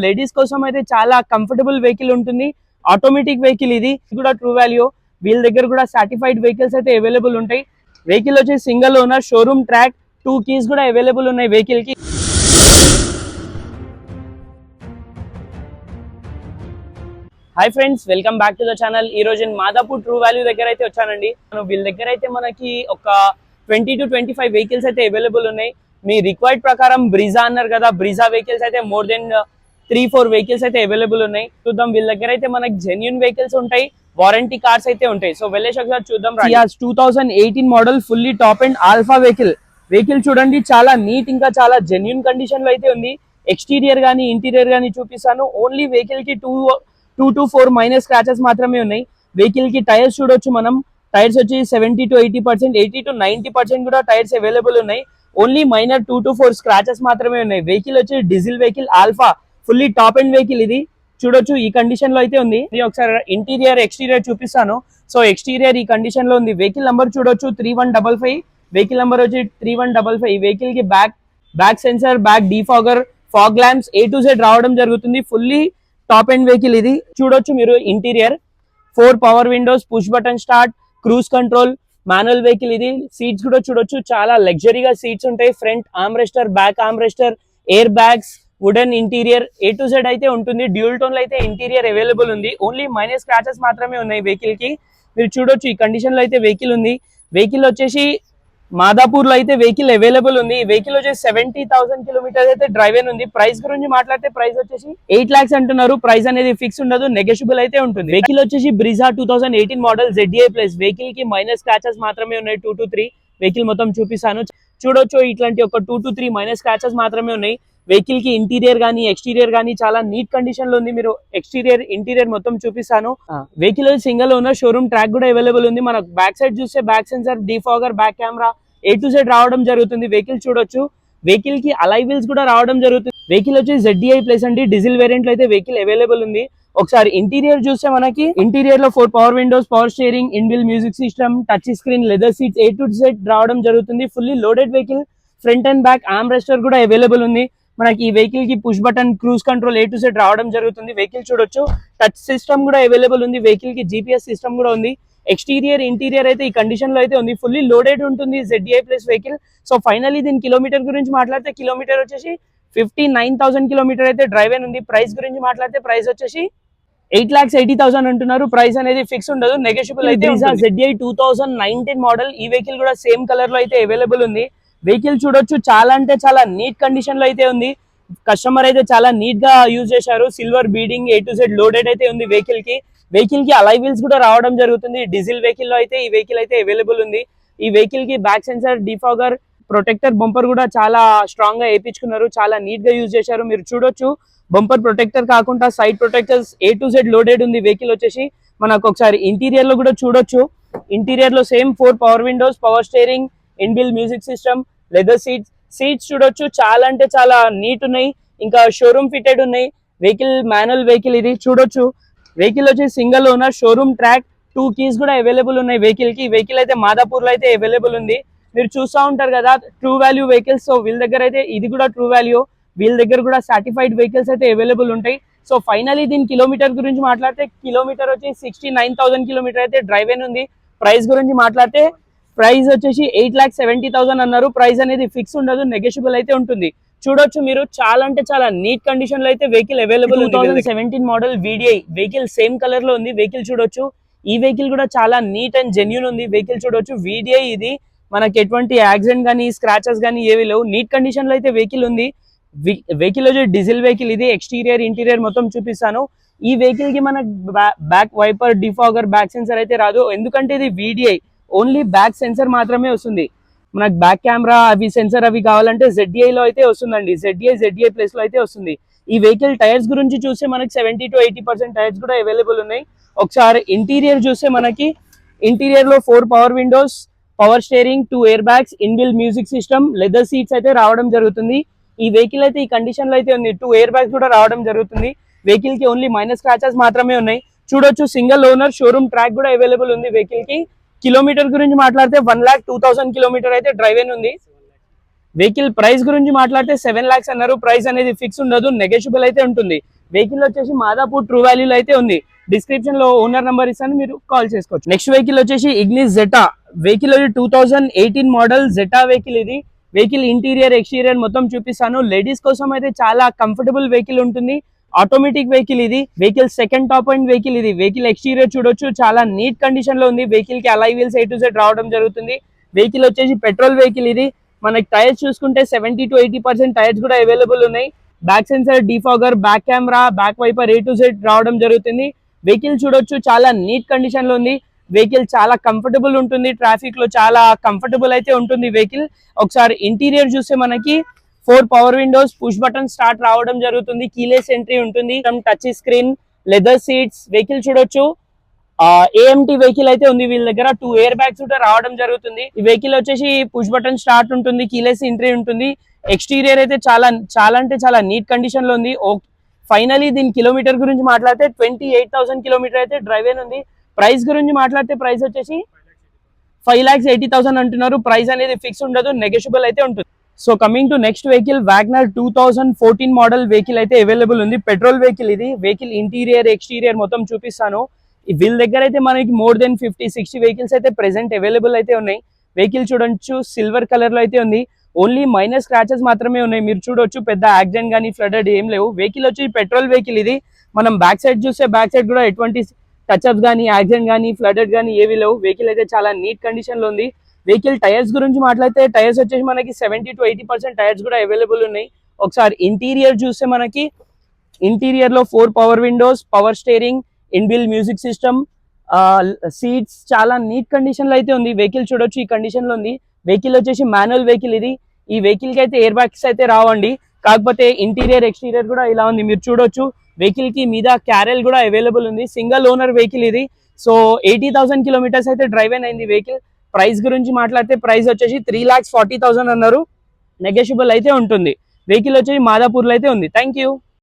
Ladies కోసం అయితే చాలా కంఫర్టబుల్ వెహికల్ ఉంటుంది. ఆటోమేటిక్ వెహికల్ ఇది కూడా ట్రూ వాల్యూ. వీళ్ళ దగ్గర కూడా సర్టిఫైడ్ వెహికల్స్ అయితే అవైలబుల్ ఉంటాయి. వెహికల్ వచ్చి single owner, showroom track, 2 keys కూడా అవైలబుల్ ఉన్నాయి వెహికల్ కి. Hi friends, welcome back to the channel. ఈ రోజు మాదాపూర్ ట్రూ వాల్యూ దగ్గర అయితే వచ్చానండి. వీళ్ళ దగ్గర అయితే మనకి ఒక 20 to 25 వెహికల్స్ అయితే అవైలబుల్ ఉన్నాయి. మీ రిక్వైర్డ్ ప్రకారం బ్రీజా అన్నారు కదా, బ్రీజా వెహికల్స్ అయితే మోర్ దెన్ 3-4 వెహికల్స్ అయితే అవైలబుల్ ఉన్నాయి. చూద్దాం. వీళ్ళ దగ్గర అయితే మనకి జెన్యూన్ వెహికల్స్ ఉంటాయి, వారంటీ కార్స్ అయితే ఉంటాయి. సో వెళ్ళేసి ఒకసారి చూద్దాం. 2018 model fully top and alpha vehicle చూడండి, చాలా నీట్ ఇంకా చాలా జెన్యూన్ కండిషన్ లో అయితే ఉంది. ఎక్స్టీరియర్ గానీ ఇంటీరియర్ గానీ చూపిస్తాను. ఓన్లీ వెహికల్ కి 2 to 4 మైనర్ స్క్రాచెస్ మాత్రమే ఉన్నాయి. వెహికల్ కి టైర్స్ చూడొచ్చు మనం. టైర్స్ వచ్చి 70 to 80%, 80 to 90% కూడా టైర్స్ అవైలబుల్ ఉన్నాయి. ఓన్లీ మైనర్ 2 to 4 స్క్రాచెస్ మాత్రమే ఉన్నాయి. వెహికల్ వచ్చి diesel vehicle, alpha fully top and vehicle ఇది చూడొచ్చు. ఈ కండిషన్ లో అయితే ఉంది. ఒకసారి ఇంటీరియర్ ఎక్స్టీరియర్ చూపిస్తాను. సో ఎక్స్టీరియర్ ఈ కండిషన్ లో ఉంది. వెహికల్ నంబర్ చూడొచ్చు 3155. వెహికల్ నంబర్ వచ్చి 3155. వెహికల్ కి back sensor, back defogger, fog lamps A to Z రావడం జరుగుతుంది. ఫుల్లీ టాప్ అండ్ వెహికల్ ఇది చూడొచ్చు మీరు. Interior 4 power windows, push button start, cruise control, manual vehicle ఇది. సీట్స్ కూడా చూడొచ్చు, చాలా లగ్జరీగా సీట్స్ ఉంటాయి. Front arm rester, back arm rester, air bags, wooden interior A to Z అయితే ఉంటుంది. డ్యూల్ టోన్ లో అయితే ఇంటీరియర్ అవైలబుల్ ఉంది. ఓన్లీ మైనర్ స్క్రాచెస్ మాత్రమే ఉన్నాయి వెహికల్ కి. మీరు చూడొచ్చు ఈ కండిషన్ లో అయితే వెహికల్ ఉంది. వెహికల్ వచ్చేసి మాదాపూర్ లో అయితే వెహికల్ అవైలబుల్ ఉంది. వెహికల్ వచ్చేసి 70,000 కిలోమీటర్స్ అయితే డ్రైవ్ అయిన ఉంది. ప్రైస్ గురించి మాట్లాడితే ప్రైస్ వచ్చేసి 8 lakhs అంటున్నారు. ప్రైస్ అనేది ఫిక్స్ ఉండదు, నెగోషియబుల్ అయితే ఉంటుంది. వెహికల్ వచ్చేసి Brezza 2018 model ZDI plus. Vehicle కి మైనర్ స్క్రాచెస్ మాత్రమే ఉన్నాయి, 2 to 3. వెహికల్ మొత్తం చూపిస్తాను చూడొచ్చు. ఇట్లాంటి ఒక 2 to 3 మైనర్ స్క్రాచెస్ మాత్రమే ఉన్నాయి. వెహికల్ కి ఇంటీరియర్ గానీ ఎక్స్టీరియర్ గానీ చాలా నీట్ కండిషన్ లో ఉంది. మీరు ఎక్స్టీరియర్ ఇంటీరియర్ మొత్తం చూపిస్తాను. Vehicle single owner, showroom track కూడా అవైలబుల్ ఉంది. మనకు బ్యాక్ సైడ్ చూస్తే back sensor, defogger, back camera A to Z రావడం జరుగుతుంది. వెహికల్ చూడొచ్చు. వెహికల్ కి అలై వీల్స్ కూడా రావడం జరుగుతుంది. వెహికల్ వచ్చి ZDI ప్లస్ అండి. డీజిల్ వేరియంట్ లో అయితే వెహికల్ అవైలబుల్ ఉంది. ఒకసారి ఇంటీరియర్ చూస్తే మనకి ఇంటీరియర్ లో 4 power windows, power steering, inbuilt music system, touch screen, leather seats A to Z రావడం జరుగుతుంది. Fully loaded vehicle. Front and back arm rester కూడా అవైలబుల్ ఉంది. మనకి ఈ వెహికల్ కి push button, cruise control A to Z రావడం జరుగుతుంది. Vehicle చూడొచ్చు. టచ్ సిస్టమ్ కూడా అవైలబుల్ ఉంది. వెహికల్ కి GPS సిస్టమ్ కూడా ఉంది. ఎక్స్టీరియర్ ఇంటీరియర్ అయితే ఈ కండిషన్ లో అయితే ఉంది. ఫుల్లీ లోడెడ్ ఉంటుంది ZDI plus vehicle. So finally దీని కిలోమీటర్ గురించి మాట్లాడితే కిలోమీటర్ వచ్చేసి 59,000 కిలోమీటర్ అయితే డ్రైవ్ అయిన ఉంది. ప్రైస్ గురించి మాట్లాడితే ప్రైస్ వచ్చేసి 8,80,000 అంటున్నారు. ప్రైస్ అనేది ఫిక్స్ ఉండదు, నెగోషియబుల్ అయితే. ZDI 2019 model. ఈ వెహికల్ కూడా సేమ్ కలర్ లో అయితే అవైలబుల్ ఉంది. వెహికల్ చూడొచ్చు, చాలా అంటే చాలా నీట్ కండిషన్ లో అయితే ఉంది. కస్టమర్ అయితే చాలా నీట్ గా యూజ్ చేశారు. Silver beading A to Z loaded అయితే ఉంది వెహికల్ కి. వెహికల్ కి అలై వీల్స్ కూడా రావడం జరుగుతుంది. డీజిల్ వెహికల్ లో అయితే ఈ వెహికల్ అయితే అవైలబుల్ ఉంది. ఈ వెహికల్ కి back sensor, defogger, protector, bumper కూడా చాలా స్ట్రాంగ్ గా వేయించుకున్నారు. చాలా నీట్ గా యూజ్ చేశారు. మీరు చూడొచ్చు, బంపర్ ప్రొటెక్టర్ కాకుండా side protectors A to Z loaded ఉంది. వెహికల్ వచ్చేసి మనకు ఒకసారి ఇంటీరియర్ లో కూడా చూడొచ్చు. ఇంటీరియర్ లో same 4 power windows, power steering, inbuilt music system, leather seats చూడొచ్చు. చాలా అంటే చాలా నీట్ ఉన్నాయి. ఇంకా షోరూమ్ ఫిటెడ్ ఉన్నాయి. వెహికల్ మాన్యువల్ వెహికల్ ఇది చూడొచ్చు. వెహికల్ వచ్చి single owner, showroom track, 2 keys కూడా అవైలబుల్ ఉన్నాయి వెహికల్ కి. వెహికల్ అయితే మాదాపూర్ లో అయితే అవైలబుల్ ఉంది. మీరు చూస్తూ ఉంటారు కదా ట్రూ వాల్యూ వెహికల్స్. సో వీళ్ళ దగ్గర అయితే ఇది కూడా ట్రూ వాల్యూ. వీళ్ళ దగ్గర కూడా సర్టిఫైడ్ వెహికల్స్ అయితే అవైలబుల్ ఉంటాయి. సో ఫైనలీ దీని కిలోమీటర్ గురించి మాట్లాడితే కిలోమీటర్ వచ్చి 69,000 కిలోమీటర్ అయితే డ్రైవ్ అయిన ఉంది. ప్రైస్ గురించి మాట్లాడితే ప్రైస్ వచ్చేసి 8,70,000 అన్నారు. ప్రైస్ అనేది ఫిక్స్ ఉండదు, నెగోషియబుల్ అయితే ఉంటుంది. చూడొచ్చు మీరు, చాలా అంటే చాలా నీట్ కండిషన్ లో అయితే vehicle available. 2017 model VDI vehicle same colour లో ఉంది. వెహికల్ చూడొచ్చు. ఈ వెహికల్ కూడా చాలా నీట్ అండ్ జెన్యూన్ ఉంది. వెహికల్ చూడొచ్చు. VDI ఇది. మనకి ఎటువంటి యాక్సిడెంట్ గానీ స్క్రాచెస్ గానీ ఏవి లేవు. నీట్ కండిషన్ లో అయితే వెహికల్ ఉంది. వెహికల్ వచ్చి డీజిల్ వెహికల్ ఇది. ఎక్స్టీరియర్ ఇంటీరియర్ మొత్తం చూపిస్తాను. ఈ వెహికల్ కి మన back wiper, defogger, back sensor అయితే రాదు. ఎందుకంటే ఇది VDI. ఓన్లీ బ్యాక్ సెన్సర్ మాత్రమే వస్తుంది. మనకు బ్యాక్ కెమెరా అవి సెన్సర్ అవి కావాలంటే ZDI లో అయితే వస్తుందండి. ZDI ప్లస్ లో అయితే వస్తుంది. ఈ వెహికల్ టైర్స్ గురించి చూస్తే మనకి 70 to 80% టైర్స్ కూడా అవైలబుల్ ఉన్నాయి. ఒకసారి ఇంటీరియర్ చూస్తే మనకి ఇంటీరియర్ లో 4 power windows, power steering, 2 air bags, inbuilt music system, leather seats అయితే రావడం జరుగుతుంది. ఈ వెహికల్ అయితే ఈ కండిషన్ లో అయితే ఉంది. 2 ఎయిర్ బ్యాగ్స్ కూడా రావడం జరుగుతుంది. వెహికల్ కి ఓన్లీ మైనర్ స్క్రాచెస్ మాత్రమే ఉన్నాయి. చూడొచ్చు, సింగిల్ ఓనర్, షోరూమ్ ట్రాక్ కూడా అవైలబుల్ ఉంది వెహికల్ కి. కిలోమీటర్ గురించి మాట్లాడితే 1,02,000 కిలోమీటర్ అయితే డ్రైవ్ అయిన ఉంది. వెహికల్ ప్రైస్ గురించి మాట్లాడితే 7 lakhs అన్నారు. ప్రైస్ అనేది ఫిక్స్ ఉండదు, నెగోషియబుల్ అయితే ఉంటుంది. వెహికల్ వచ్చేసి మాదాపూర్ ట్రూ వాల్యూలో అయితే ఉంది. డిస్క్రిప్షన్ లో ఓనర్ నంబర్ ఇస్తాను, మీరు కాల్ చేసుకోవచ్చు. నెక్స్ట్ వెహికల్ వచ్చేసి Ignis Zeta. Vehicle 2018 model Zeta vehicle ఇది. వెహికల్ ఇంటీరియర్ ఎక్స్టీరియర్ మొత్తం చూపిస్తాను. లేడీస్ కోసం అయితే చాలా కంఫర్టబుల్ వెహికల్ ఉంటుంది. ఆటోమేటిక్ వెహికల్ ఇది. Vehicle second top and vehicle ఇది. వెహికల్ ఎక్స్టీరియర్ చూడొచ్చు, చాలా నీట్ కండిషన్ లో ఉంది. వెహికల్ కి అలై వీల్స్ A to Z రావడం జరుగుతుంది. వెహికల్ వచ్చేసి పెట్రోల్ వెహికల్ ఇది. మనకి టైర్స్ చూసుకుంటే 70 to 80% టైర్స్ కూడా అవైలబుల్ ఉన్నాయి. Back sensor, defogger, back camera, back wiper A to Z రావడం జరుగుతుంది. వెహికల్ చూడొచ్చు, చాలా నీట్ కండిషన్ లో ఉంది. వెహికల్ చాలా కంఫర్టబుల్ ఉంటుంది. ట్రాఫిక్ లో చాలా కంఫర్టబుల్ అయితే ఉంటుంది వెహికల్. ఒకసారి ఇంటీరియర్ చూస్తే మనకి 4 power windows, push button start రావడం జరుగుతుంది. కీలెస్ ఎంట్రీ ఉంటుంది. Touch screen, leather seats. Vehicle చూడొచ్చు, AMT వెహికల్ అయితే ఉంది. వీళ్ళ దగ్గర 2 ఎయిర్ బ్యాగ్స్ కూడా రావడం జరుగుతుంది. ఈ వెహికల్ వచ్చేసి పుష్ బటన్ స్టార్ట్ ఉంటుంది, కీలెస్ ఎంట్రీ ఉంటుంది. ఎక్స్టీరియర్ అయితే చాలా అంటే చాలా నీట్ కండిషన్ లో ఉంది. ఫైనలీ దీని కిలోమీటర్ గురించి మాట్లాడితే 28,000 కిలోమీటర్ అయితే డ్రైవ్ అయిన ఉంది. ప్రైస్ గురించి మాట్లాడితే ప్రైస్ వచ్చేసి 5,80,000 అంటున్నారు. ప్రైస్ అనేది ఫిక్స్ ఉండదు, నెగోషియబుల్ అయితే ఉంటుంది. So coming to next vehicle, Wagon R 2014 model vehicle అయితే అవైలబుల్ ఉంది. పెట్రోల్ వెహికల్ ఇది. వెహికల్ ఇంటీరియర్ ఎక్స్టీరియర్ మొత్తం చూపిస్తాను. వీళ్ళ దగ్గర అయితే మనకి మోర్ దెన్ 50-60 వెహికల్స్ అయితే ప్రెసెంట్ అవైలబుల్ అయితే ఉన్నాయి. వెహికల్ చూడొచ్చు, సిల్వర్ కలర్ లో అయితే ఉంది. ఓన్లీ మైనర్ స్క్రాచెస్ మాత్రమే ఉన్నాయి. మీరు చూడొచ్చు, పెద్ద యాక్సిడెంట్ కానీ ఫ్లడెడ్ ఏం లేవు. వెహికల్ వచ్చి పెట్రోల్ వెహికల్ ఇది. మనం బ్యాక్ సైడ్ చూస్తే బ్యాక్ సైడ్ కూడా ఎటువంటి టచ్అప్స్ కానీ యాక్సిడెంట్ కానీ ఫ్లడెడ్ కానీ ఏవి లేవు. వెహికల్ అయితే చాలా నీట్ కండిషన్ లో ఉంది. వెహికల్ టైర్స్ గురించి మాట్లాడితే టైర్స్ వచ్చేసి మనకి 70 to 80% టైర్స్ కూడా అవైలబుల్ ఉన్నాయి. ఒకసారి ఇంటీరియర్ చూస్తే మనకి ఇంటీరియర్ లో 4 power windows, power steering, inbuilt music system, seats చాలా నీట్ కండిషన్ లో అయితే ఉంది. వెహికల్ చూడొచ్చు, ఈ కండిషన్ లో ఉంది. వెహికల్ వచ్చేసి మాన్యువల్ వెహికల్ ఇది. ఈ వెహికల్ కి అయితే ఎయిర్ బ్యాగ్స్ అయితే రావండి, కాకపోతే ఇంటీరియర్ ఎక్స్టీరియర్ కూడా ఇలా ఉంది. మీరు చూడొచ్చు, వెహికల్ కి మీద క్యారెల్ కూడా అవైలబుల్ ఉంది. సింగిల్ ఓనర్ వెహికల్ ఇది. సో 80,000 కిలోమీటర్స్ అయితే డ్రైవ్ అయింది వెహికల్. ప్రైస్ గురించి మాట్లాడితే ప్రైస్ వచ్చేసి 3,40,000 అన్నారు. నెగోషియబుల్ అయితే ఉంటుంది. వెహికల్ వచ్చేసి మాదాపూర్ లో అయితే ఉంది. Thank you.